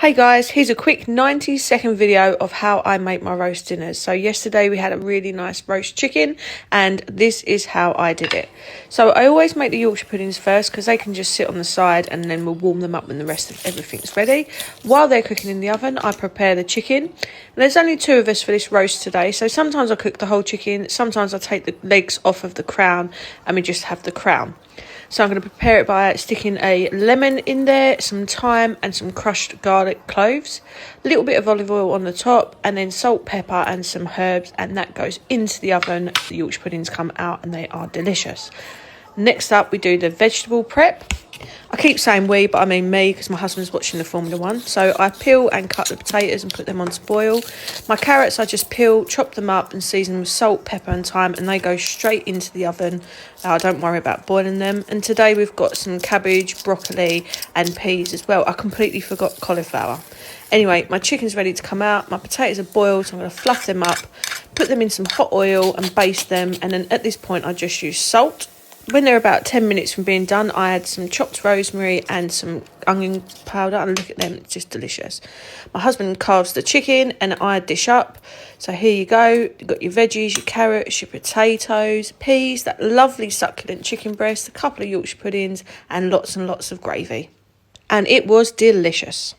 Hey guys, here's a quick 90-second video of how I make my roast dinners. So yesterday we had a really nice roast chicken and this is how I did it. So I always make the Yorkshire puddings first because they can just sit on the side and then we'll warm them up when the rest of everything's ready. While they're cooking in the oven, I prepare the chicken. And there's only 2 of us for this roast today, so sometimes I cook the whole chicken, sometimes I take the legs off of the crown and we just have the crown. So I'm going to prepare it by sticking a lemon in there, some thyme and some crushed garlic cloves, a little bit of olive oil on the top and then salt, pepper and some herbs, and that goes into the oven. The Yorkshire puddings come out and they are delicious. Next up we do the vegetable prep. I keep saying we, but I mean me because my husband's watching the Formula 1. So I peel and cut the potatoes and put them on to boil. My carrots I just peel, chop them up and season them with salt, pepper and thyme, and they go straight into the oven. I don't worry about boiling them. And today we've got some cabbage, broccoli and peas as well. I completely forgot cauliflower. Anyway, my chicken's ready to come out. My potatoes are boiled, so I'm going to fluff them up, put them in some hot oil and baste them. And then at this point I just use salt. When they're about 10 minutes from being done, I add some chopped rosemary and some onion powder, and look at them, it's just delicious. My husband carves the chicken and I dish up. So here you go, you've got your veggies, your carrots, your potatoes, peas, that lovely succulent chicken breast, a couple of Yorkshire puddings and lots of gravy. And it was delicious.